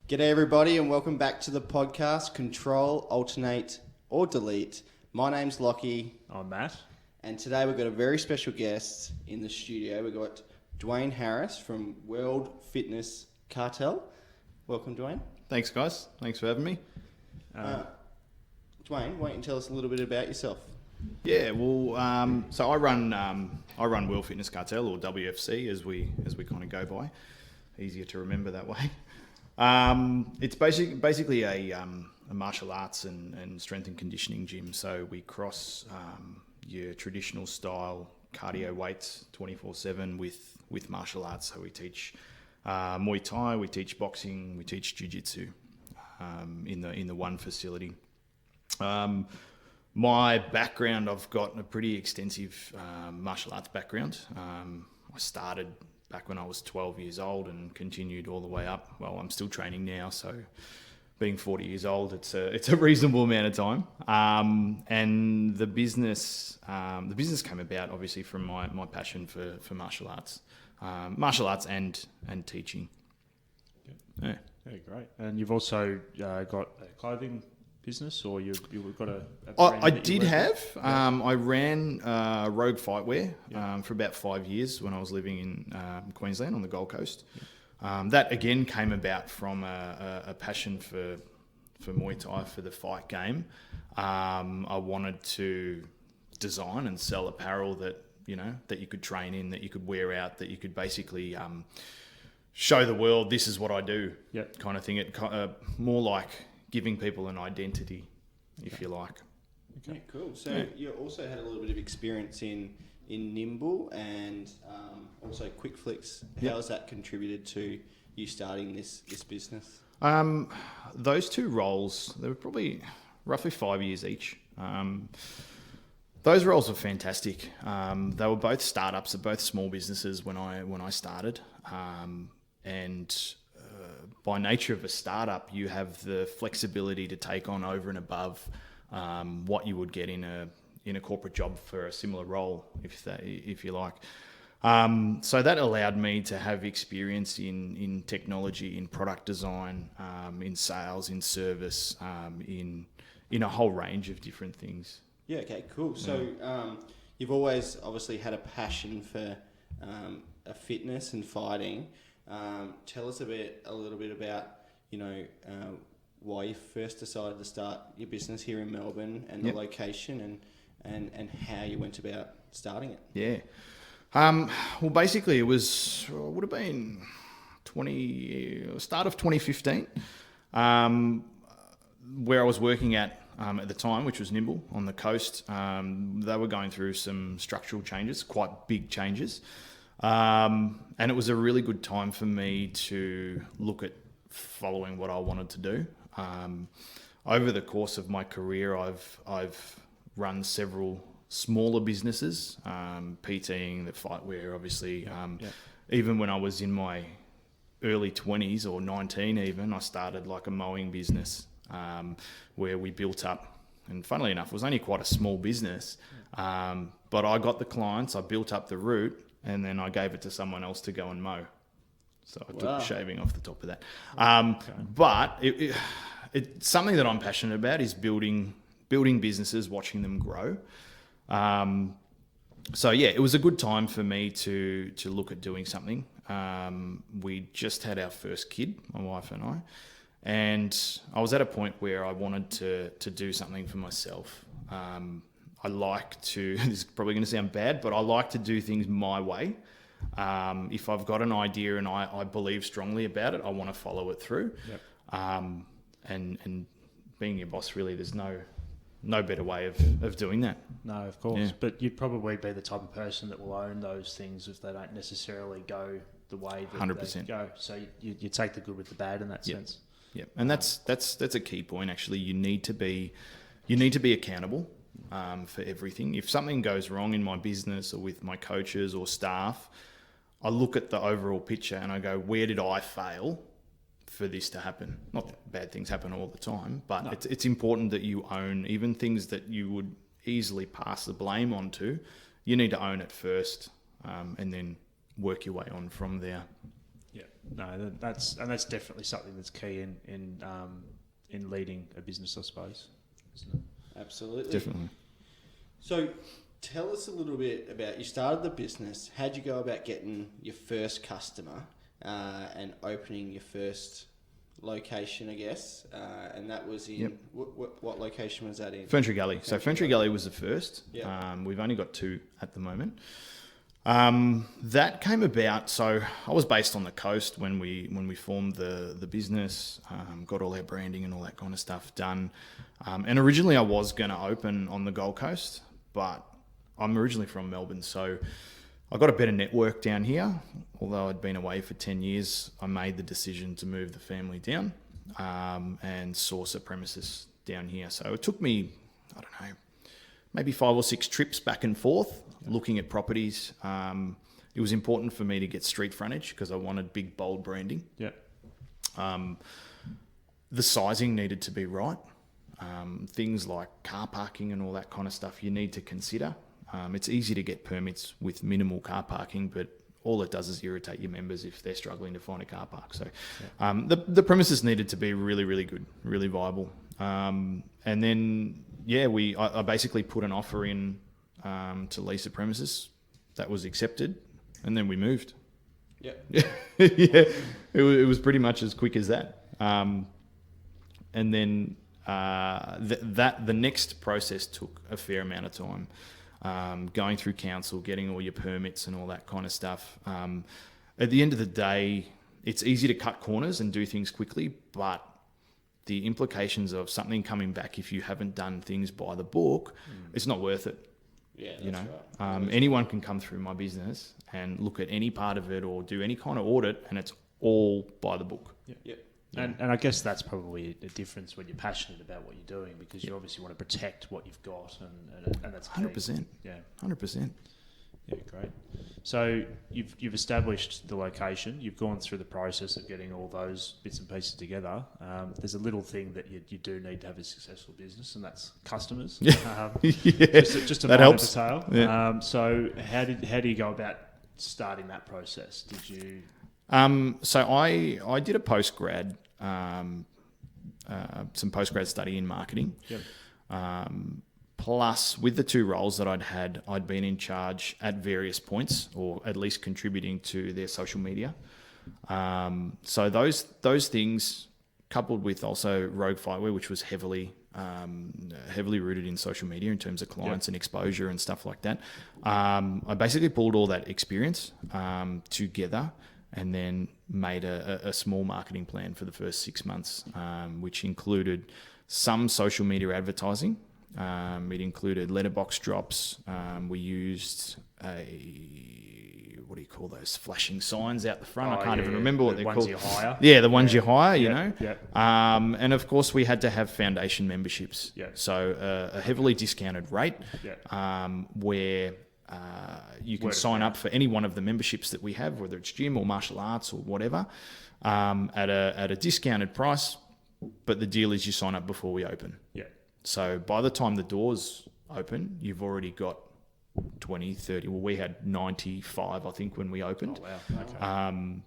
G'day everybody and welcome back to the podcast, Control, Alternate or Delete. My name's Lockie. I'm Matt. And today we've got a very special guest in the studio. We've got Dwayne Harris from World Fitness Cartel. Welcome, Dwayne. Thanks, guys. Thanks for having me. Dwayne, why don't you tell us a little bit about yourself? Yeah, well, so I run World Fitness Cartel, or WFC, as we kind of go by. Easier to remember that way. It's basically a martial arts and strength and conditioning gym. So we cross your traditional style cardio weights 24/7 with martial arts. So we teach Muay Thai, we teach boxing, we teach jiu-jitsu in the one facility. My background, I've got a pretty extensive martial arts background. I started back when I was 12 years old and continued all the way up. Well, I'm still training now, so being 40 years old, it's a reasonable amount of time. And the business came about obviously from my passion for martial arts and teaching. Yeah, great. And you've also got a clothing business, or you've got a brand I that did you work have. with? I ran Rogue Fightwear for about 5 years when I was living in Queensland on the Gold Coast. That again came about from a passion for Muay Thai, for the fight game. I wanted to design and sell apparel that you could train in, that you could wear out, that you could basically show the world this is what I do, kind of thing. It more like giving people an identity, if you like. Okay, cool. So you also had a little bit of experience in Nimble and also Quick Flicks. How has that contributed to you starting this business? Those two roles, they were probably roughly 5 years each. Those roles were fantastic. They were both startups, they're both small businesses when I started. By nature of a startup, you have the flexibility to take on over and above what you would get in a corporate job for a similar role, if you like. So that allowed me to have experience in technology, in product design, in sales, in service, in a whole range of different things. Yeah. Okay. Cool. So you've always obviously had a passion for a fitness and fighting. Tell us a little bit about why you first decided to start your business here in Melbourne and the location and how you went about starting it. Yeah. Well, basically, it would have been start of 2015, where I was working at the time, which was Nimble on the coast. They were going through some structural changes, quite big changes. And it was a really good time for me to look at following what I wanted to do. Over the course of my career, I've run several smaller businesses, PTing, the fightwear, obviously. Even when I was in my early 20s or 19 even, I started like a mowing business where we built up. And funnily enough, it was only quite a small business, but I got the clients, I built up the route, and then I gave it to someone else to go and mow. So I took the shaving off the top of that. But it's something that I'm passionate about is building businesses, watching them grow. So yeah, it was a good time for me to look at doing something. We just had our first kid, my wife and I, and I was at a point where I wanted to do something for myself. I like to, this is probably going to sound bad, but I like to do things my way. If I've got an idea and I believe strongly about it, I want to follow it through. And being your boss, really, there's no better way of doing that. No, of course. Yeah. But you'd probably be the type of person that will own those things if they don't necessarily go the way that 100%. They go. So you take the good with the bad in that sense. Yeah, and that's a key point. Actually, you need to be accountable for everything. If something goes wrong in my business or with my coaches or staff, I look at the overall picture and I go, where did I fail for this to happen? Not that bad things happen all the time, but it's important that you own even things that you would easily pass the blame onto. You need to own it first, and then work your way on from there. Yeah, no, that's definitely something that's key in leading a business, I suppose, isn't it? Absolutely. Definitely. So tell us a little bit about, you started the business. How'd you go about getting your first customer and opening your first location, I guess? And that was in, what location was that in? Ferntree Gully. So Ferntree Gully was the first. Yep. We've only got 2 at the moment. That came about, so I was based on the coast when we formed the business, got all our branding and all that kind of stuff done. And originally I was going to open on the Gold Coast, but I'm originally from Melbourne, so I got a better network down here. Although I'd been away for 10 years, I made the decision to move the family down and source a premises down here. So it took me, I don't know, maybe 5 or 6 trips back and forth, looking at properties. It was important for me to get street frontage because I wanted big, bold branding. Yeah. The sizing needed to be right. Things like car parking and all that kind of stuff you need to consider. It's easy to get permits with minimal car parking, but all it does is irritate your members if they're struggling to find a car park. So the premises needed to be really, really good, really viable. And then, I basically put an offer in to lease the premises. That was accepted, and then we moved. Yeah. It was pretty much as quick as that. And then the next process took a fair amount of time. Going through council, getting all your permits and all that kind of stuff. At the end of the day, it's easy to cut corners and do things quickly, but the implications of something coming back if you haven't done things by the book, it's not worth it. Yeah, that's right. Anyone can come through my business and look at any part of it or do any kind of audit, and it's all by the book. Yeah. And I guess that's probably a difference when you're passionate about what you're doing, because you obviously want to protect what you've got, and that's key. 100%. Yeah, 100%. Yeah, great. So you've established the location. You've gone through the process of getting all those bits and pieces together. There's a little thing that you do need to have a successful business, and that's customers. Just a that minor helps. detail. Yeah. So how do you go about starting that process? Did you? So I did a post-grad, some post-grad study in marketing. Yep. Plus, with the 2 roles that I'd been in charge at various points, or at least contributing to their social media. So those things, coupled with also Rogue Fightwear, which was heavily rooted in social media in terms of clients and exposure and stuff like that. I basically pulled all that experience together, and then made a small marketing plan for the first 6 months, which included some social media advertising. It included letterbox drops. We used what do you call those flashing signs out the front? I can't even remember what they're called. The ones you hire. Yeah, the ones you hire, you know. Yeah. And of course, we had to have foundation memberships. Yeah. So a heavily discounted rate where you can sign up for any one of the memberships that we have, whether it's gym or martial arts or whatever, at a discounted price. But the deal is you sign up before we open. Yeah. So by the time the doors open, you've already got 20, 30. Well, we had 95, I think, when we opened. Oh, wow. Okay.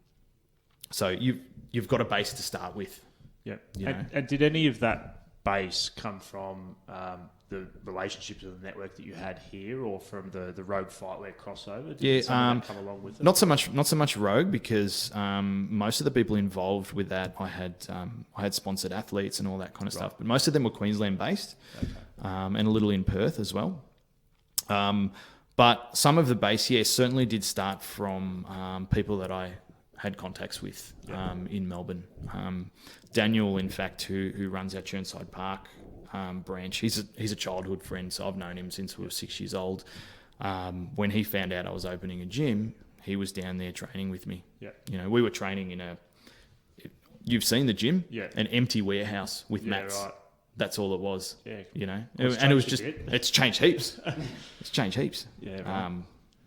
So you've got a base to start with. Yeah. And did any of that base come from the relationships of the network that you had here, or from the Rogue Fightwear crossover? Did some of that come along with it? Not so much Rogue, because most of the people involved with that, I had sponsored athletes and all that kind of stuff, but most of them were Queensland based, and a little in Perth as well. But some of the base, certainly did start from people that I had contacts with in Melbourne. Daniel, in fact, who runs our Churnside Park branch, he's a childhood friend, so I've known him since we were 6 years old. When he found out I was opening a gym, he was down there training with me. Yeah. You know, we were training in you've seen the gym, an empty warehouse with mats. Right. That's all it was. Yeah. You know, and it was just it's changed heaps. It's changed heaps. Yeah. Right.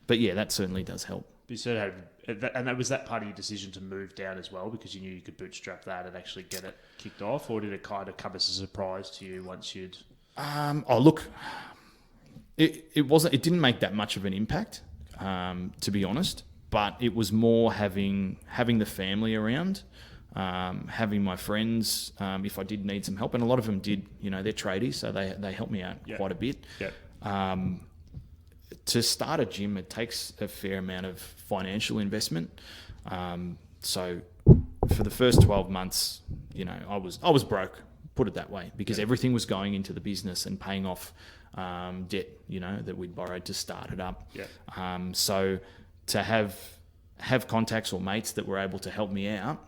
But yeah, that certainly does help. You said and that was that part of your decision to move down as well, because you knew you could bootstrap that and actually get it kicked off, or did it kind of come as a surprise to you once you'd? Look, it didn't make that much of an impact, to be honest. but it was more having the family around, having my friends, if I did need some help, and a lot of them did. They're tradies, so they helped me out quite a bit. To start a gym, it takes a fair amount of financial investment. So for the first 12 months, I was broke, put it that way, because everything was going into the business and paying off debt, that we'd borrowed to start it up. So to have contacts or mates that were able to help me out,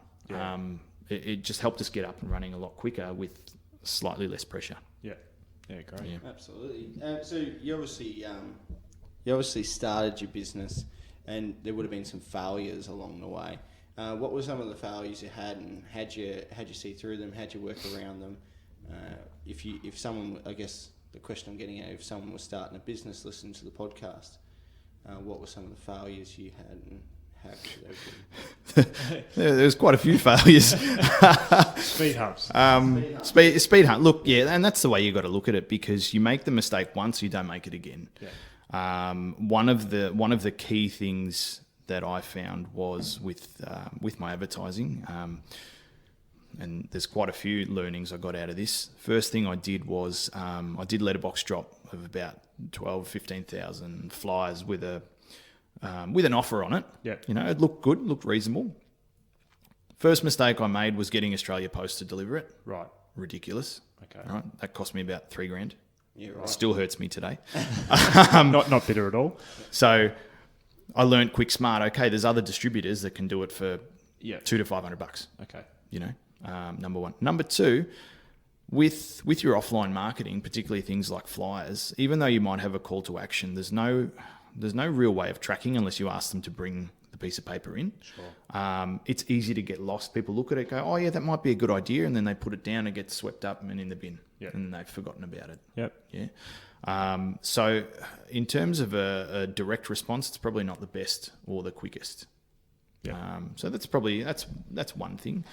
it just helped us get up and running a lot quicker with slightly less pressure. Great. Yeah. Absolutely. So you obviously started your business, and there would have been some failures along the way. What were some of the failures you had, and how'd you see through them? How'd you work around them? If someone, I guess the question I'm getting at, if someone was starting a business listening to the podcast, what were some of the failures you had, and how could they be? There's quite a few failures. Speed humps. Speed hunt. Look, and that's the way you got to look at it, because you make the mistake once, you don't make it again. One of the key things that I found was with my advertising, and there's quite a few learnings I got out of this. First thing I did was I did letterbox drop of about 15,000 flyers with an offer on it. It looked good, looked reasonable. First mistake I made was getting Australia Post to deliver it. Right. Ridiculous. Okay. Right. That cost me about $3,000. Yeah, right. It still hurts me today. Not bitter at all. So I learned quick smart. Okay, there's other distributors that can do it for $200 to $500. Okay. Number one. Number two, with your offline marketing, particularly things like flyers, even though you might have a call to action, there's no real way of tracking unless you ask them to bring the piece of paper in. Sure. It's easy to get lost. People look at it, go, oh yeah, that might be a good idea, and then they put it down and gets swept up and in the bin, and they've forgotten about it. So in terms of a direct response, it's probably not the best or the quickest. So that's one thing.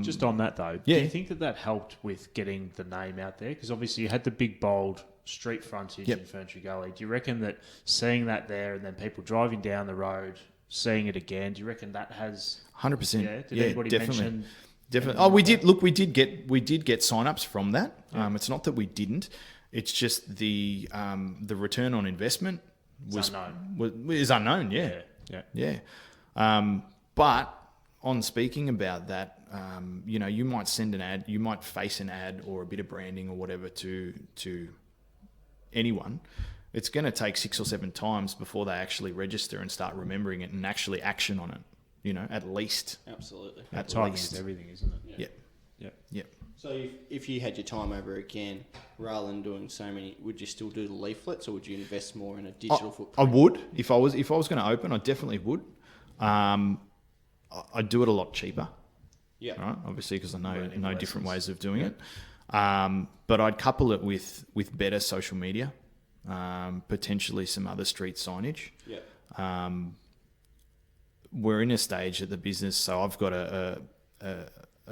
Just on that though, do you think that helped with getting the name out there? Because obviously you had the big bold street frontage in Ferntree Gully. Do you reckon that seeing that there, and then people driving down the road seeing it again, do you reckon that has 100%? Yeah, did anybody mention? Definitely. Oh, we did. Look, we did get sign-ups from that. It's not that we didn't. It's just the return on investment is unknown. Yeah. But on speaking about that, you might send an ad, you might face an ad or a bit of branding or whatever to anyone. It's going to take 6 or 7 times before they actually register and start remembering it and actually action on it. At least. Absolutely. Timing is everything, isn't it? Yep. So if you had your time over again, rather than doing so many, would you still do the leaflets, or would you invest more in a digital footprint? I would. If I was going to open, I definitely would. I'd do it a lot cheaper. Yeah. Right. Obviously, because I know different ways of doing it. But I'd couple it with better social media, potentially some other street signage. Yeah. We're in a stage at the business, so I've got a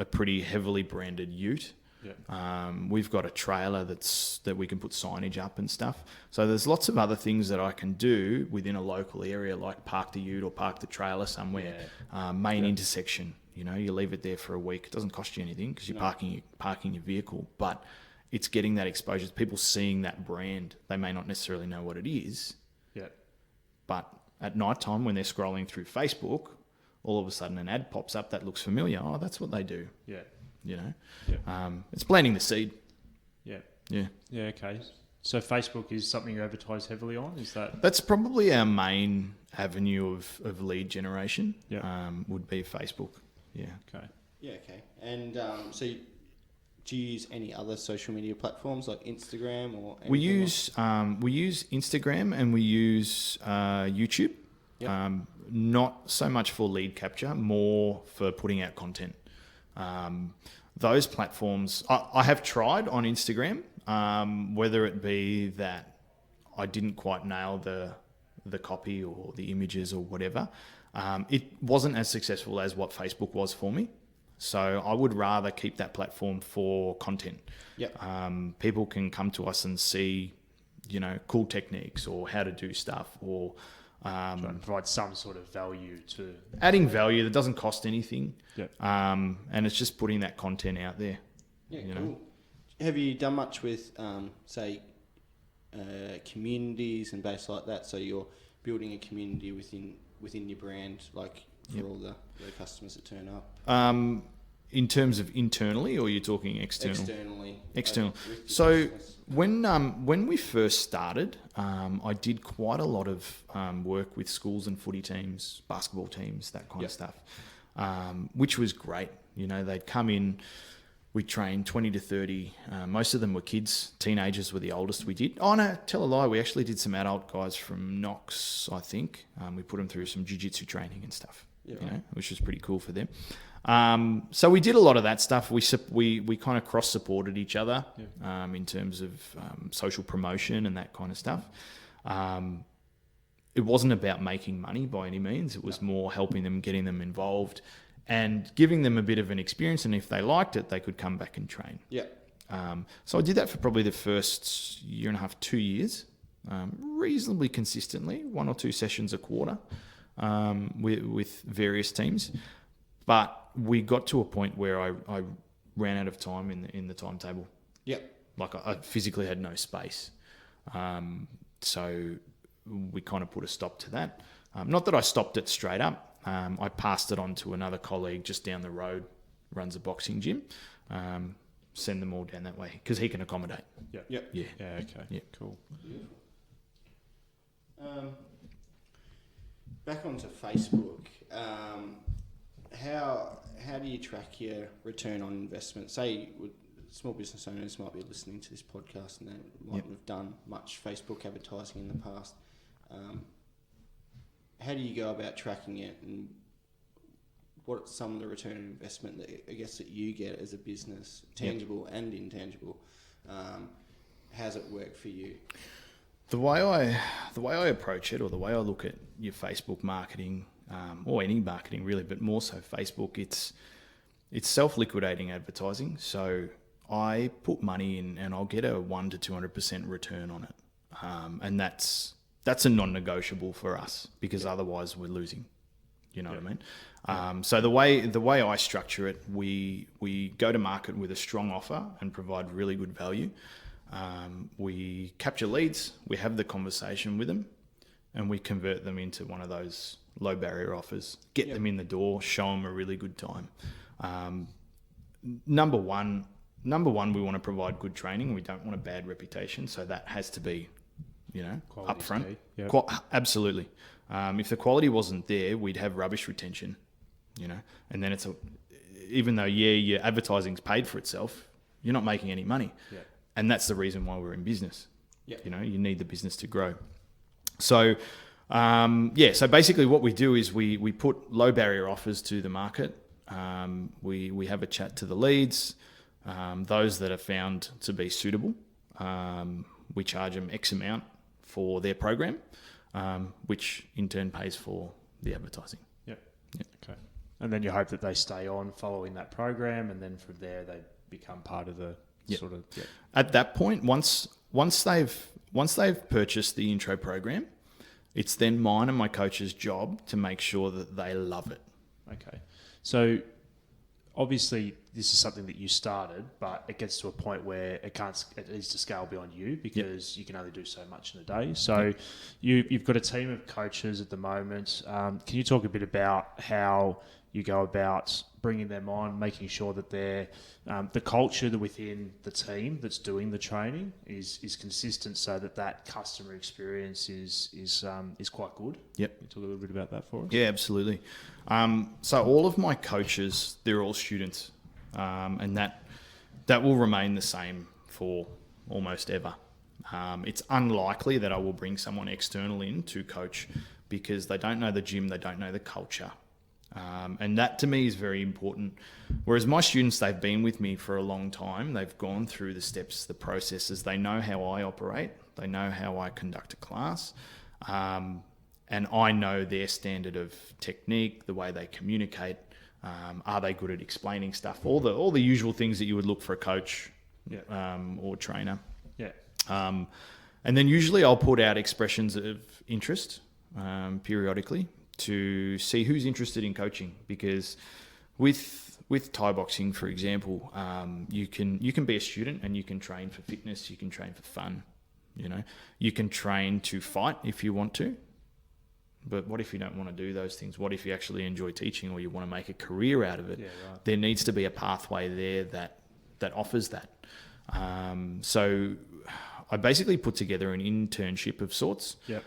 pretty heavily branded ute. We've got a trailer that we can put signage up and stuff. So there's lots of other things that I can do within a local area, like park the ute or park the trailer somewhere. Main intersection, you leave it there for a week. It doesn't cost you anything because you're parking your vehicle, but it's getting that exposure. People seeing that brand. They may not necessarily know what it is. But at night time when they're scrolling through Facebook, all of a sudden an ad pops up that looks familiar. Oh, that's what they do. It's planting the seed. Okay. So Facebook is something you advertise heavily on? Is that's probably our main avenue of lead generation? Would be Facebook. Okay. And so do you use any other social media platforms like Instagram or anything? We use Instagram and we use YouTube. Not so much for lead capture, more for putting out content. Those platforms, I have tried on Instagram, whether it be that I didn't quite nail the copy or the images or whatever. It wasn't as successful as what Facebook was for me. So I would rather keep that platform for content. People can come to us and see, cool techniques or how to do stuff or Trying to provide some sort of value to... Adding value that doesn't cost anything. Yep. And it's just putting that content out there. Yeah, you cool. know. Have you done much with, say, communities and base like that? So you're building a community within your brand, like for all the customers that turn up? In terms of internally, or you're talking external? Externally. External. With your So customers. when we first started, I did quite a lot of work with schools and footy teams, basketball teams, that kind of stuff, which was great. You know, they'd come in, we trained 20 to 30. Most of them were kids. Teenagers were the oldest we did. Oh, no, tell a lie. We actually did some adult guys from Knox, I think. We put them through some jiu-jitsu training and stuff, you know, which was pretty cool for them. So we did a lot of that stuff. We kind of cross-supported each other in terms of social promotion and that kind of stuff. It wasn't about making money by any means. It was more helping them, getting them involved, and giving them a bit of an experience. And if they liked it, they could come back and train. Yeah. So I did that for probably the first year and a half, 2 years, reasonably consistently, 1 or 2 sessions a quarter with various teams. But we got to a point where I ran out of time in the timetable. Yep. Like I physically had no space. So we kind of put a stop to that. Not that I stopped it straight up. I passed it on to another colleague just down the road, runs a boxing gym. Send them all down that way because he can accommodate. Yep. Yep. Yeah. Yeah, okay. Yeah. Cool. Back onto Facebook. How do you track your return on investment? Say, small business owners might be listening to this podcast and they mightn't have done much Facebook advertising in the past. How do you go about tracking it, and what's some of the return on investment that I guess that you get as a business, tangible and intangible? How's it work for you? The way I approach it, or the way I look at your Facebook marketing, or any marketing really, but more so Facebook, it's self-liquidating advertising. So I put money in and I'll get a 100 to 200% return on it, and that's a non-negotiable for us because otherwise we're losing. You know what I mean? So the way I structure it, we go to market with a strong offer and provide really good value. We capture leads, we have the conversation with them, and we convert them into one of those low barrier offers, get them in the door, show them a really good time. Number one, we want to provide good training. We don't want a bad reputation. So that has to be, you know, Quality's upfront. key. Yep. Absolutely. If the quality wasn't there, we'd have rubbish retention, you know, and then even though, your advertising's paid for itself, you're not making any money. Yeah. And that's the reason why we're in business. Yeah. You know, you need the business to grow. So, so basically what we do is we put low barrier offers to the market. We have a chat to the leads, those that are found to be suitable. We charge them X amount for their program, which in turn pays for the advertising. Yep. Okay. And then you hope that they stay on following that program, and then from there they become part of the sort of... Yep. At that point, once they've purchased the intro program, it's then mine and my coach's job to make sure that they love it. Okay. So obviously this is something that you started, but it gets to a point where it needs to scale beyond you because you can only do so much in a day. So you've got a team of coaches at the moment. Can you talk a bit about how you go about bringing them on, making sure that they're the culture within the team that's doing the training is consistent, so that customer experience is quite good? Yep. Can you talk a little bit about that for us? Yeah, absolutely. So all of my coaches, they're all students, and that will remain the same for almost ever. It's unlikely that I will bring someone external in to coach because they don't know the gym, they don't know the culture. And that to me is very important. Whereas my students, they've been with me for a long time. They've gone through the steps, the processes. They know how I operate. They know how I conduct a class. And I know their standard of technique, the way they communicate. Are they good at explaining stuff? All the usual things that you would look for a coach or trainer. Yeah. And then usually I'll put out expressions of interest periodically to see who's interested in coaching, because with Thai boxing, for example, you can be a student and you can train for fitness, you can train for fun, you can train to fight if you want to. But what if you don't want to do those things? What if you actually enjoy teaching, or you want to make a career out of it? Yeah, right. There needs to be a pathway there that offers that. So I basically put together an internship of sorts, Yep.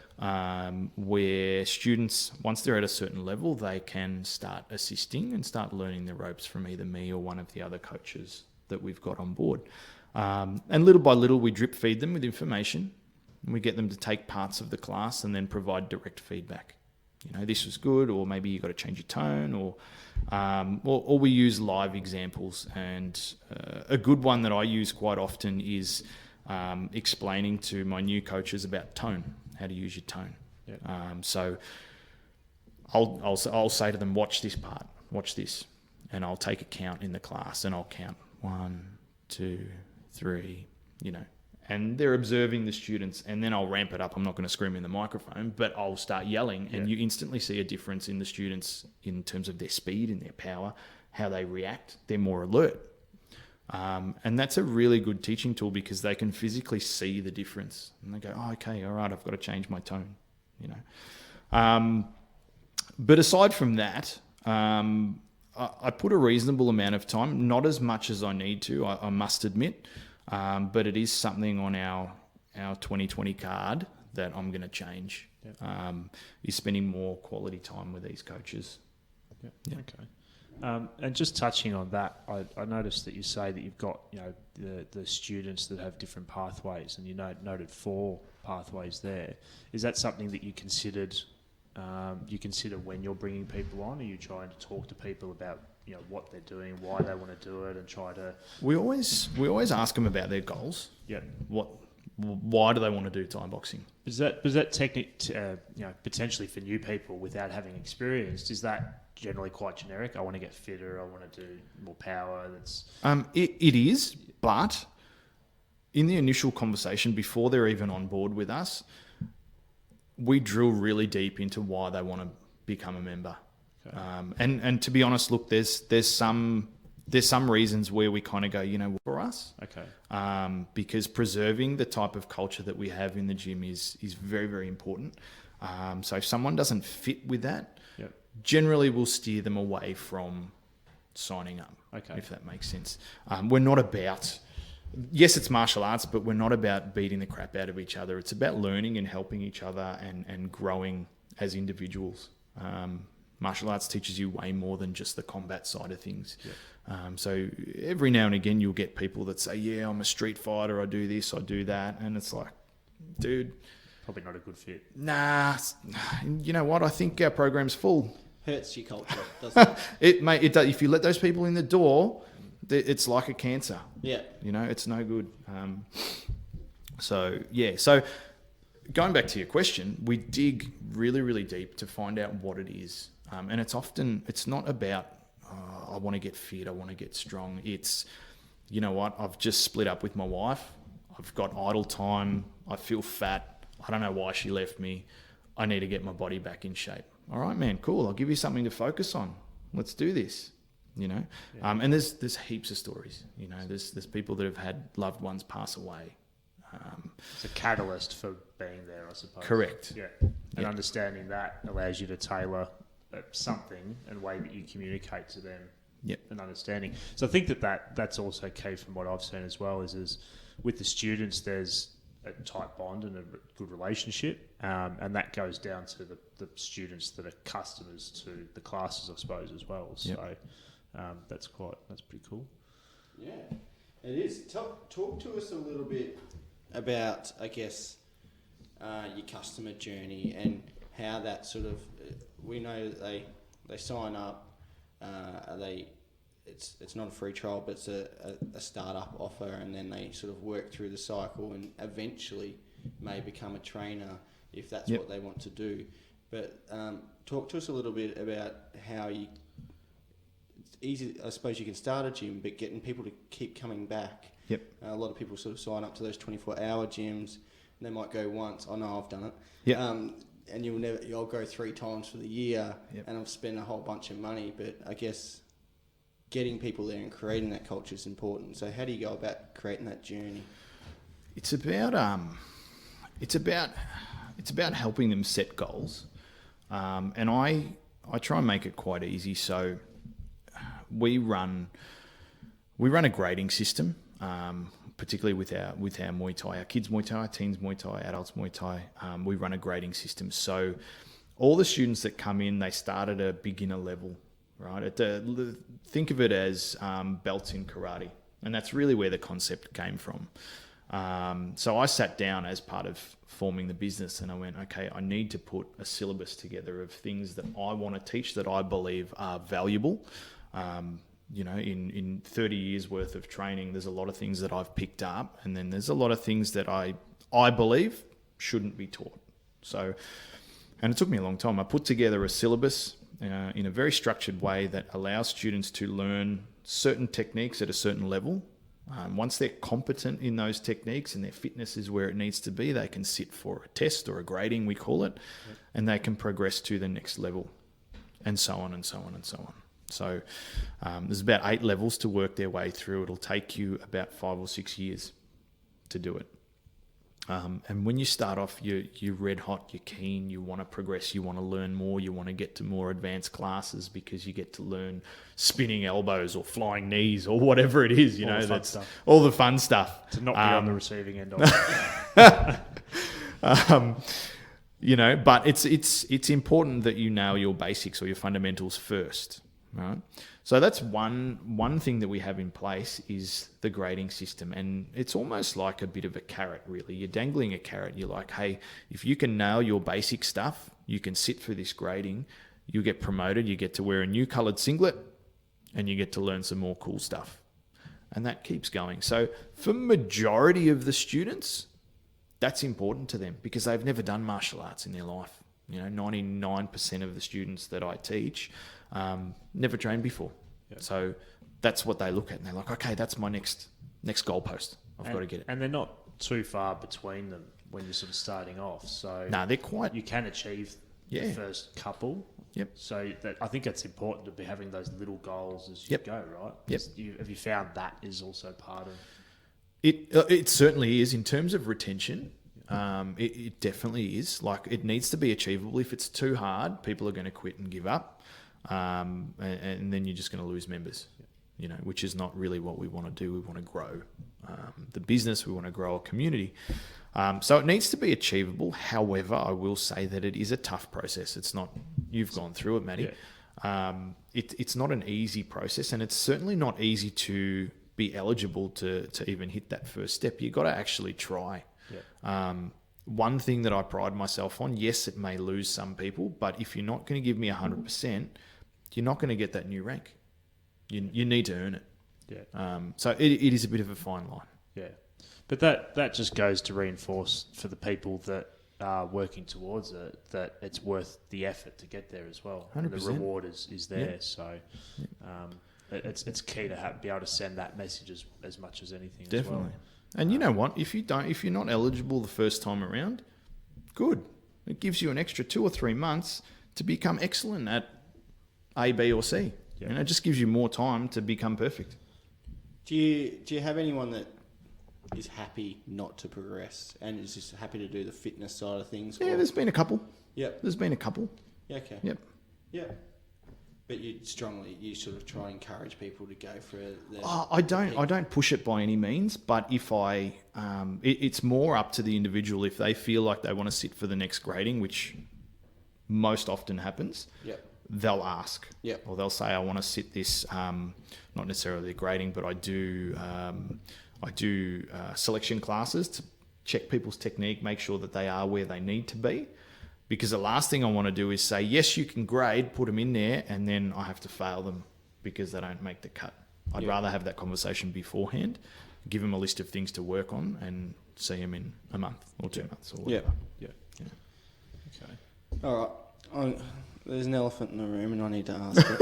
where students, once they're at a certain level, they can start assisting and start learning the ropes from either me or one of the other coaches that we've got on board. And little by little, we drip feed them with information. And we get them to take parts of the class and then provide direct feedback. This was good, or maybe you got to change your tone, or we use live examples. And a good one that I use quite often is explaining to my new coaches about tone, how to use your tone. Yeah. So I'll say to them, watch this part, watch this, and I'll take a count in the class and I'll count 1, 2, 3, and they're observing the students, and then I'll ramp it up. I'm not going to scream in the microphone, but I'll start yelling, and you instantly see a difference in the students in terms of their speed and their power, how they react. They're more alert. And that's a really good teaching tool, because they can physically see the difference, and they go, oh, okay, all right, I've got to change my tone, But aside from that, I put a reasonable amount of time, not as much as I need to, I must admit. But it is something on our 2020 card that I'm going to change. Yep. Is spending more quality time with these coaches. Yep. Yeah. Okay. And just touching on that, I noticed that you say that you've got the students that have different pathways, and you noted 4 pathways there. Is that something that you considered? You consider when you're bringing people on? Are you trying to talk to people about what they're doing, why they want to do it, and try to... We always ask them about their goals. Yeah. Why do they want to do Thai boxing? Is that technique, potentially for new people without having experienced, is that generally quite generic? I want to get fitter, I want to do more power. It is, but in the initial conversation, before they're even on board with us, we drill really deep into why they want to become a member. Okay. And to be honest, look, there's some reasons where we kind of go, for us. Okay. Because preserving the type of culture that we have in the gym is very, very important. So if someone doesn't fit with that, yep, generally we'll steer them away from signing up. Okay. If that makes sense. We're not about... Yes, it's martial arts, but we're not about beating the crap out of each other. It's about learning and helping each other and growing as individuals. Martial arts teaches you way more than just the combat side of things. Yep. So every now and again, you'll get people that say, yeah, I'm a street fighter, I do this, I do that. And it's like, dude... Probably not a good fit. Nah, you know what? I think our program's full. Hurts your culture, doesn't it? It does. If you let those people in the door... It's like a cancer. Yeah. It's no good. So going back to your question, we dig really, really deep to find out what it is. And it's not about, I want to get fit, I want to get strong. It's, you know what, I've just split up with my wife. I've got idle time. I feel fat. I don't know why she left me. I need to get my body back in shape. All right, man, cool. I'll give you something to focus on. Let's do this. Yeah. And there's heaps of stories. There's people that have had loved ones pass away. It's a catalyst for being there, I suppose. Correct. Yeah. And understanding that allows you to tailor something and way that you communicate to them. Yep. And understanding. So I think that's also key from what I've seen as well is with the students there's a tight bond and a good relationship, and that goes down to the students that are customers to the classes, I suppose, as well. Yep. So that's pretty cool. Yeah, it is. Talk to us a little bit about, I guess, your customer journey and how that sort of. We know that they sign up. It's not a free trial, but it's a startup offer, and then they sort of work through the cycle and eventually may become a trainer if that's what they want to do. But talk to us a little bit about how you. It's easy, I suppose you can start a gym, but getting people to keep coming back. Yep. A lot of people sort of sign up to those 24-hour gyms, and they might go once. I know I've done it. Yeah. and you'll go 3 times for the year, Yep. and I've spent a whole bunch of money. But I guess getting people there and creating that culture is important. So how do you go about creating that journey? It's about helping them set goals, and I try and make it quite easy. So we run a grading system, particularly with our Muay Thai, our kids Muay Thai, teens Muay Thai, adults Muay Thai. We run a grading system. So all the students that come in, they start at a beginner level, right? Think of it as belts in karate, and that's really where the concept came from. So I sat down as part of forming the business, and I went, okay, I need to put a syllabus together of things that I want to teach that I believe are valuable. In 30 years worth of training, there's a lot of things that I've picked up, and then there's a lot of things that I believe shouldn't be taught. So, and it took me a long time. I put together a syllabus in a very structured way that allows students to learn certain techniques at a certain level. Once they're competent in those techniques and their fitness is where it needs to be, they can sit for a test or a grading, we call it, and they can progress to the next level, and so on and so on and so on. So there's about 8 levels to work their way through. It'll take you about 5 or 6 years to do it. And when you start off, you're red hot, you're keen, you want to progress, you want to learn more, you want to get to more advanced classes because you get to learn spinning elbows or flying knees or whatever it is, that's all the fun stuff. To not be on the receiving end of it. But it's important that you nail your basics or your fundamentals first, right? So that's one thing that we have in place is the grading system, and it's almost like a bit of a carrot, really. You're dangling a carrot. You're like, hey, if you can nail your basic stuff, you can sit for this grading, you get promoted, you get to wear a new coloured singlet, and you get to learn some more cool stuff. And that keeps going. So for majority of the students, that's important to them because they've never done martial arts in their life. 99% of the students that I teach never trained before. Yep. So that's what they look at and they're like, okay, that's my next goalpost. I've got to get it. And they're not too far between them when you're sort of starting off. So no, they're quite... You can achieve the first couple. Yep. So I think it's important to be having those little goals as you go, right? Yep. Have you found that is also part of... It certainly is. In terms of retention, it definitely is. Like, it needs to be achievable. If it's too hard, people are going to quit and give up. And then you're just going to lose members, which is not really what we want to do. We want to grow the business. We want to grow a community. So it needs to be achievable. However, I will say that it is a tough process. It's not, you've gone through it, Matty. Yeah. It's not an easy process, and it's certainly not easy to be eligible to even hit that first step. You've got to actually try. Yeah. One thing that I pride myself on, yes, it may lose some people, but if you're not going to give me 100%, you're not going to get that new rank. You need to earn it. Yeah. So it is a bit of a fine line. Yeah. But that just goes to reinforce for the people that are working towards it that it's worth the effort to get there as well. 100%. The reward is there. Yeah. So it's key to be able to send that message as much as anything. Definitely. As well. And you know what? If you're not eligible the first time around, good. It gives you an extra 2 or 3 months to become excellent at A, B, or C. Yeah. And it just gives you more time to become perfect. Do you have anyone that is happy not to progress and is just happy to do the fitness side of things? Yeah, there's been a couple. Yep. There's been a couple. Yeah, okay. Yep. Yep. But you sort of try and encourage people to go for the... I don't push it by any means, but if it's more up to the individual. If they feel like they want to sit for the next grading, which most often happens, they'll ask. Yep. Or they'll say, I want to sit this, not necessarily the grading, but I do selection classes to check people's technique, make sure that they are where they need to be. Because the last thing I want to do is say, yes, you can grade, put them in there, and then I have to fail them because they don't make the cut. I'd rather have that conversation beforehand, give them a list of things to work on, and see them in a month or 2 months or whatever. Yeah. Okay. All right. There's an elephant in the room, and I need to ask it.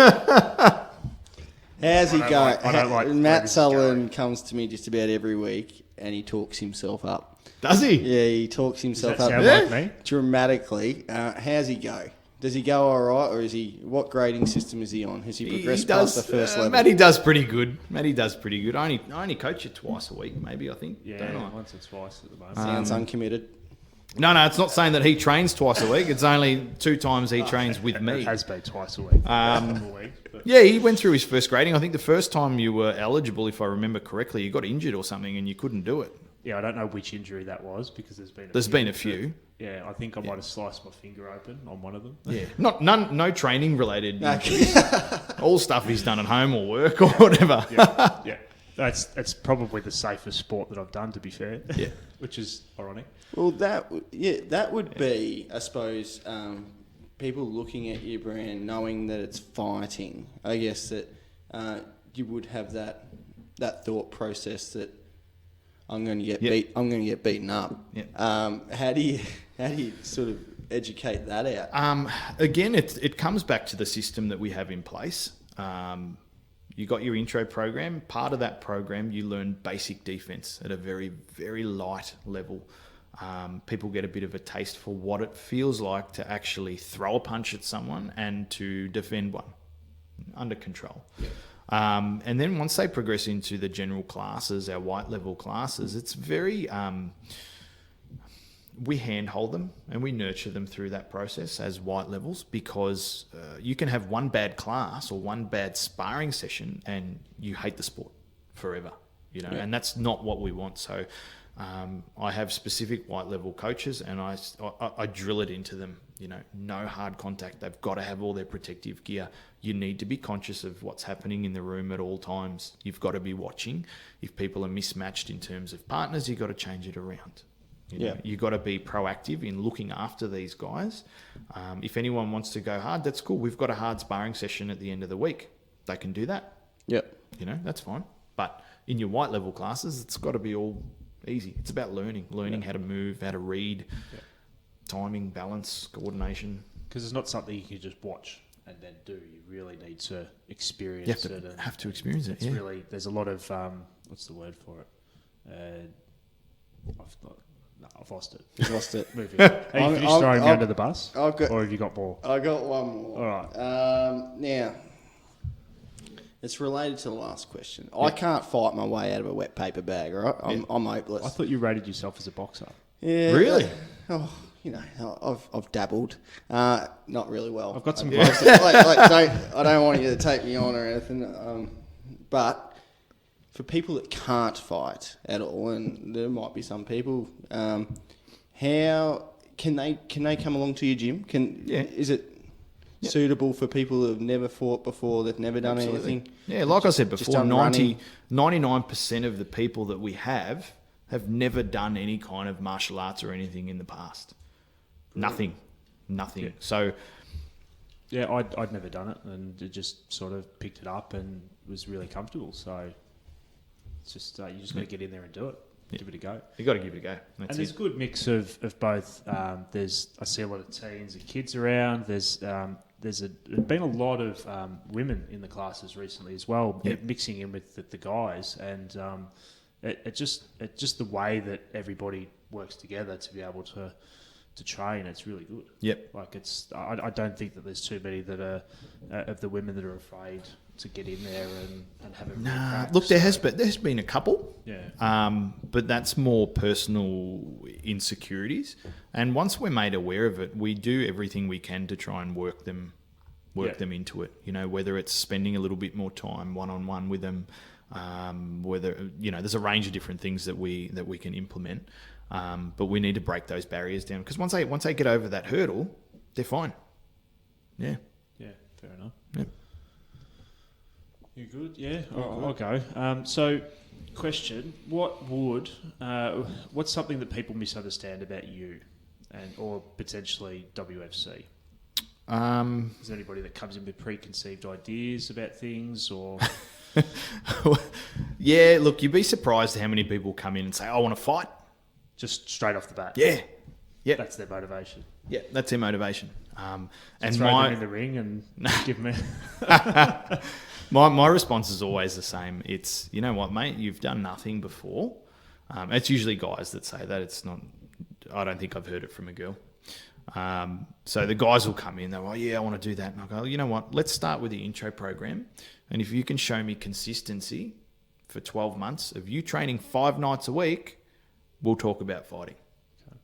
How's he going? I don't like Matt Sullivan comes to me just about every week, and he talks himself up. Does he? Yeah, he talks Does himself that up sound like me? dramatically. How's he go? Does he go all right, or is he? What grading system is he on? Has he progressed past the first level? Matty does pretty good. I only coach you twice a week, maybe, I think. Yeah, Don't I? once or twice at the moment. Sounds uncommitted. No, it's not saying that he trains twice a week. It's only 2 times he trains with me. It has been twice a week. But Yeah, he went through his first grading. I think the first time you were eligible, if I remember correctly, you got injured or something and you couldn't do it. yeah, I don't know which injury that was because There's been a few. Yeah, I think I might have sliced my finger open on one of them. Yeah, no training related injuries. All stuff he's done at home or work or whatever. Yeah. That's probably the safest sport that I've done, to be fair. Yeah. Which is ironic. Well, that would be, I suppose, people looking at your brand, knowing that it's fighting. I guess that you would have that thought process that I'm going to get I'm going to get beaten up. Yep. How do you sort of educate that out? Again, it comes back to the system that we have in place. You got your intro program. Part of that program, you learn basic defense at a very, very light level. People get a bit of a taste for what it feels like to actually throw a punch at someone and to defend one under control. Yeah. And then once they progress into the general classes, our white level classes, it's very... we handhold them and we nurture them through that process as white levels because you can have one bad class or one bad sparring session and you hate the sport forever, and that's not what we want. So I have specific white level coaches and I drill it into them, no hard contact. They've got to have all their protective gear. You need to be conscious of what's happening in the room at all times. You've got to be watching. If people are mismatched in terms of partners, you've got to change it around. You got to be proactive in looking after these guys. If anyone wants to go hard, that's cool. We've got a hard sparring session at the end of the week. They can do that. Yep. That's fine. But in your white level classes, it's got to be all easy. It's about learning how to move, how to read, timing, balance, coordination. Because it's not something you can just watch and then do. You really need to experience it. You have to experience it. It's really, there's a lot of, what's the word for it? I've lost it. You've lost it. Moving on. Have you finished throwing me under the bus? or have you got more? I got one more. All right. Now, it's related to the last question. I can't fight my way out of a wet paper bag, right? I'm hopeless. I thought you rated yourself as a boxer. Yeah. Really? I've dabbled. Not really well. I've got some I don't want you to take me on or anything. But for people that can't fight at all, and there might be some people, how can they come along to your gym? Is it suitable for people who have never fought before, that've never done anything? Yeah, like I said before, done running. 99% of the people that we have never done any kind of martial arts or anything in the past. Nothing. Yeah. So... Yeah, I'd never done it and just sort of picked it up and was really comfortable. So it's just, you just got to get in there and do it. Give it a go. You got to give it a go. There's a good mix of both. I see a lot of teens and kids around. There's been a lot of women in the classes recently as well, mixing in with the guys, and it's just the way that everybody works together to be able to train. It's really good. Yep. Like I don't think that there's too many that are of the women that are afraid to get in there and have a real crack. Look, there's been a couple. Yeah. But that's more personal insecurities. And once we're made aware of it, we do everything we can to try and work them into it. Whether it's spending a little bit more time one-on-one with them, whether there's a range of different things that we can implement. But we need to break those barriers down because once they get over that hurdle, they're fine. Yeah. Yeah. Fair enough. Yep. You good? Yeah. I'll go. So, question: what's something that people misunderstand about you, or potentially WFC? Is there anybody that comes in with preconceived ideas about things, or? Yeah. Look, you'd be surprised how many people come in and say, "I want to fight." Just straight off the bat. Yeah. Yeah. That's their motivation. Yeah, that's their motivation. And throw them in the ring and give them my response is always the same. It's, you know what, mate, you've done nothing before. It's usually guys that say that. It's not. I don't think I've heard it from a girl. So the guys will come in. They're like, yeah, I want to do that. And I go, you know what? Let's start with the intro program. And if you can show me consistency for 12 months of you training 5 nights a week, we'll talk about fighting. Okay.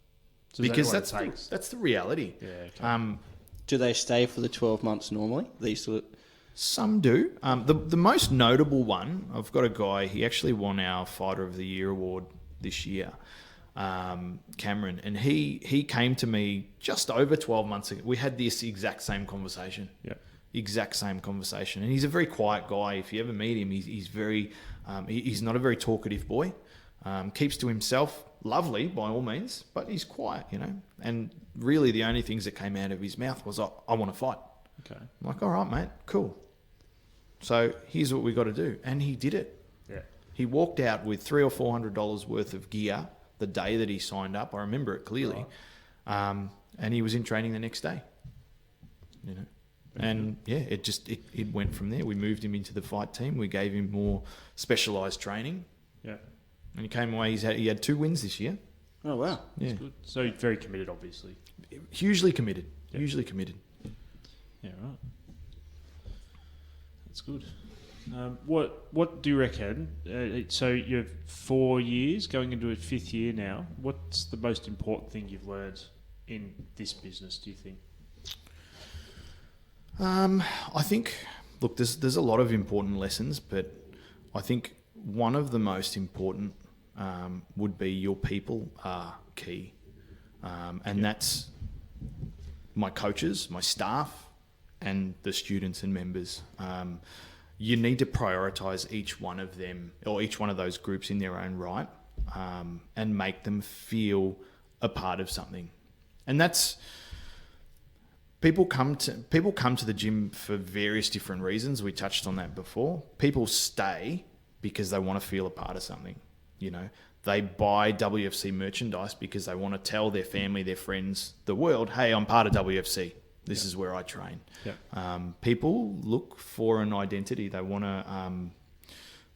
So because that's that's the reality. Yeah. Okay. Do they stay for the 12 months normally? Some do. The most notable one, I've got a guy, he actually won our Fighter of the Year award this year, Cameron, and he came to me just over 12 months ago. We had this exact same conversation. Yeah. Exact same conversation. And he's a very quiet guy. If you ever meet him, he's very, he's not a very talkative boy. Keeps to himself, lovely by all means, but he's quiet, you know. And really the only things that came out of his mouth was, I want to fight. Okay. I'm like, all right, mate, cool. So here's what we got to do. And he did it. Yeah. He walked out with $300 or $400 worth of gear the day that he signed up. I remember it clearly. Right. And he was in training the next day, you know. And yeah, it went from there. We moved him into the fight team. We gave him more specialised training. Yeah. And he came away, he had 2 wins this year. Oh, wow. Yeah. That's good. So very committed, obviously. Hugely committed. Yep. Hugely committed. Yeah, right. That's good. What do you reckon? So you're 4 years, going into a 5th year now. What's the most important thing you've learned in this business, do you think? I think, look, there's a lot of important lessons, but I think one of the most important would be your people are key. And that's my coaches, my staff, and the students and members. You need to prioritise each one of them or each one of those groups in their own right, and make them feel a part of something. And that's... People come to the gym for various different reasons. We touched on that before. People stay because they want to feel a part of something. You know, they buy WFC merchandise because they want to tell their family, their friends, the world, hey, I'm part of WFC. This is where I train. Yeah. People look for an identity. They want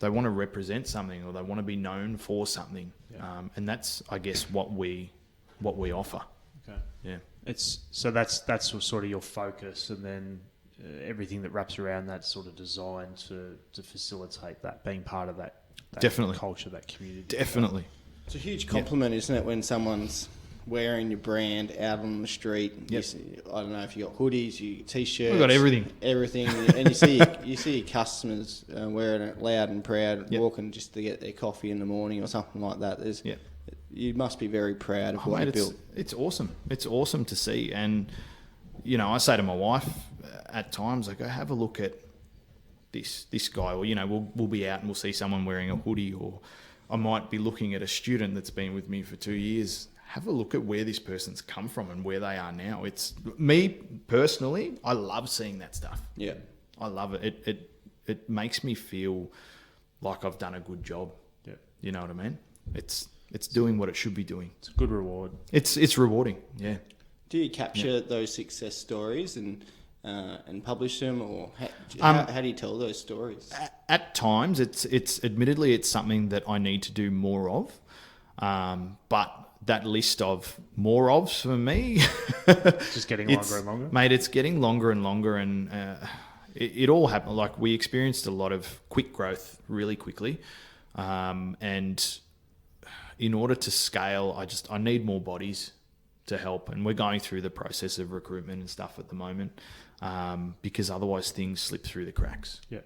to represent something, or they want to be known for something. Yeah. And that's, I guess, what we offer. Okay. Yeah. That's sort of your focus, and then everything that wraps around that sort of designed to facilitate that, being part of that definitely culture, that community. Definitely. It's a huge compliment, isn't it, when someone's wearing your brand out on the street? Yep. I don't know if you got hoodies, you t-shirts. We've got everything. And you see your customers wearing it loud and proud, walking just to get their coffee in the morning or something like that. You must be very proud of what you built. It's awesome. It's awesome to see. And, you know, I say to my wife at times, I go, have a look at this guy. Or, you know, we'll be out and we'll see someone wearing a hoodie, or I might be looking at a student that's been with me for 2 years. Have a look at where this person's come from and where they are now. It's me personally, I love seeing that stuff. Yeah. I love it. It makes me feel like I've done a good job. Yeah. You know what I mean? It's doing what it should be doing. It's a good reward. It's rewarding, yeah. Do you capture those success stories and publish them, or how do you tell those stories? At times, it's admittedly it's something that I need to do more of, but that list of more ofs for me, it's just getting longer and longer. Mate, it's getting longer and longer, and it all happened. Like, we experienced a lot of quick growth really quickly, and in order to scale, I need more bodies to help, and we're going through the process of recruitment and stuff at the moment, because otherwise things slip through the cracks. Yeah.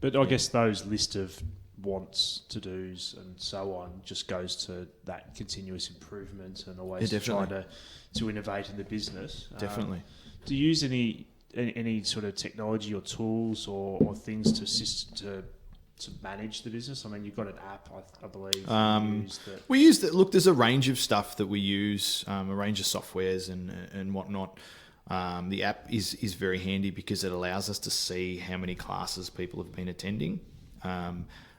But I guess those list of wants, to-dos and so on just goes to that continuous improvement and always trying to innovate in the business. Definitely. Do you use any sort of technology or tools or things to assist to manage the business? I mean, you've got an app, I believe. We use that. Look, there's a range of stuff that we use, a range of softwares and whatnot. The app is very handy because it allows us to see how many classes people have been attending.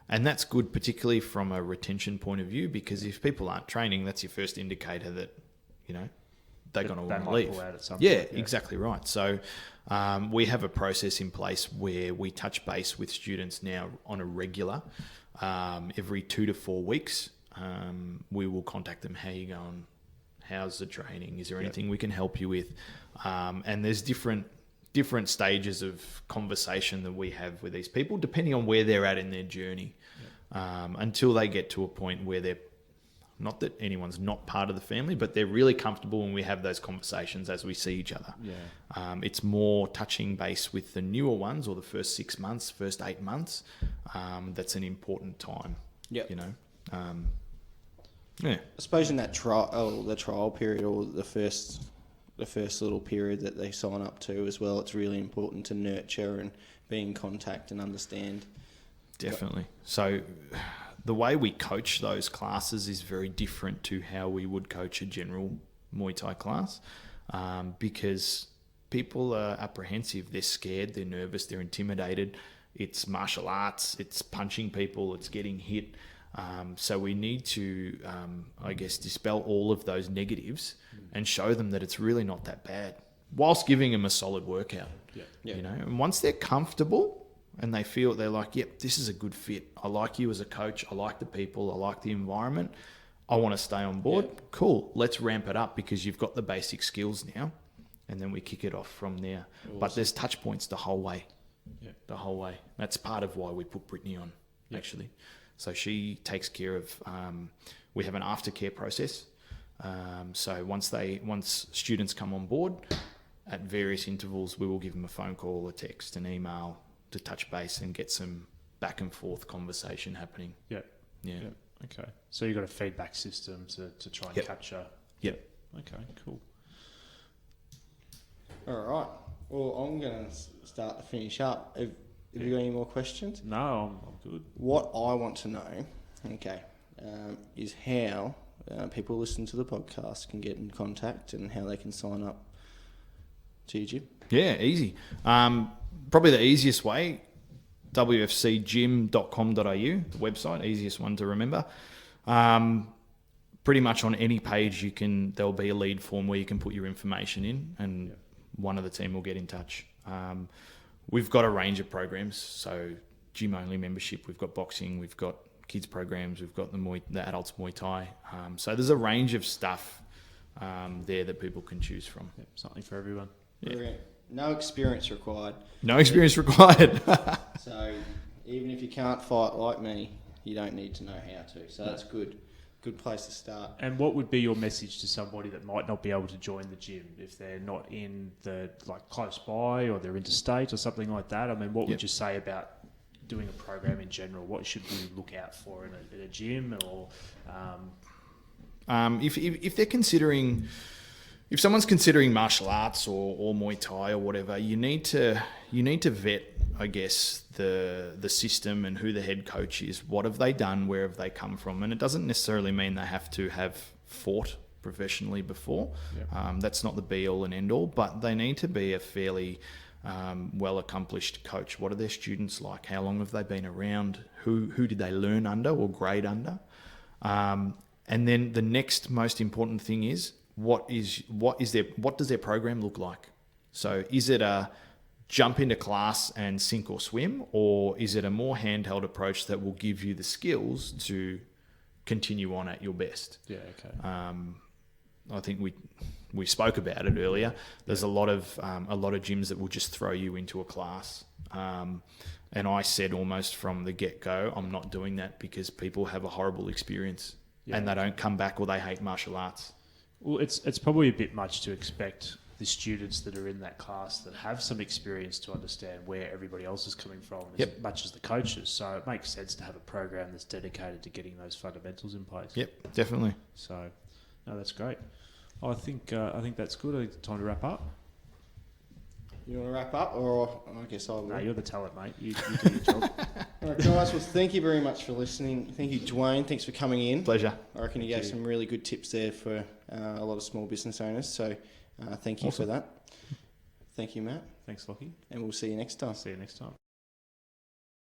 And that's good, particularly from a retention point of view, because if people aren't training, that's your first indicator that, you know, they're going to want to leave. Pull out at some Yeah, point, exactly right. So we have a process in place where we touch base with students now on a regular, every 2 to 4 weeks, we will contact them. How you going? How's the training? Is there anything we can help you with? And there's different stages of conversation that we have with these people, depending on where they're at in their journey, until they get to a point where they're, not that anyone's not part of the family, but they're really comfortable when we have those conversations as we see each other. It's more touching base with the newer ones, or the first 6 months, first 8 months. That's an important time. I suppose in that the trial period, or the first little period that they sign up to as well, it's really important to nurture and be in contact and understand. Definitely. So the way we coach those classes is very different to how we would coach a general Muay Thai class, because people are apprehensive, they're scared, they're nervous, they're intimidated. It's martial arts, it's punching people, it's getting hit. So we need to, dispel all of those negatives and show them that it's really not that bad, whilst giving them a solid workout. And once they're comfortable and they feel, they're like, yep, this is a good fit. I like you as a coach. I like the people. I like the environment. I want to stay on board. Cool. Let's ramp it up, because you've got the basic skills now. And then we kick it off from there. Awesome. But there's touch points the whole way. The whole way. That's part of why we put Brittany on, actually. So she takes care of, we have an aftercare process. So once students come on board, at various intervals, we will give them a phone call, a text, an email to touch base and get some back and forth conversation happening. Okay. So you've got a feedback system to try and capture. Okay, cool. All right. Well, I'm going to start to finish up. Have you got any more questions? No, I'm good. What I want to know, is how people listen to the podcast can get in contact, and how they can sign up to your gym. Yeah, easy. Probably the easiest way, wfcgym.com.au, the website, easiest one to remember. Pretty much on any page there'll be a lead form where you can put your information in, and one of the team will get in touch. We've got a range of programs, so gym only membership, we've got boxing, we've got kids programs, we've got the adults Muay Thai. So there's a range of stuff there that people can choose from. Something for everyone. Brilliant. No experience required. No experience required. So even if you can't fight like me, you don't need to know how to. So that's good. Good place to start. And what would be your message to somebody that might not be able to join the gym if they're not in the close by, or they're interstate or something like that? I mean, what would you say about doing a program in general? What should we look out for in a gym, or if they're considering, if someone's considering martial arts or Muay Thai or whatever, you need to vet, I guess, the system and who the head coach is. What have they done? Where have they come from? And it doesn't necessarily mean they have to have fought professionally before. That's not the be all and end all, but they need to be a fairly well accomplished coach. What are their students like? How long have they been around? Who did they learn under or grade under? And then the next most important thing is, what does their program look like? So is it a jump into class and sink or swim, or is it a more handheld approach that will give you the skills to continue on at your best? I think we spoke about it earlier. There's a lot of gyms that will just throw you into a class, and I said almost from the get-go, I'm not doing that, because people have a horrible experience and they don't come back, or they hate martial arts. Well, it's probably a bit much to expect the students that are in that class that have some experience to understand where everybody else is coming from as much as the coaches. So it makes sense to have a program that's dedicated to getting those fundamentals in place. Yep, definitely. So, no, that's great. I think that's good. I think it's time to wrap up. You want to wrap up, or I guess I will? No, you're the talent, mate. You do your job. All right, guys. Well, thank you very much for listening. Thank you, Dwayne. Thanks for coming in. Pleasure. I reckon you gave some really good tips there for a lot of small business owners. So thank you for that. Thank you, Matt. Thanks, Lockie. And we'll see you next time. See you next time.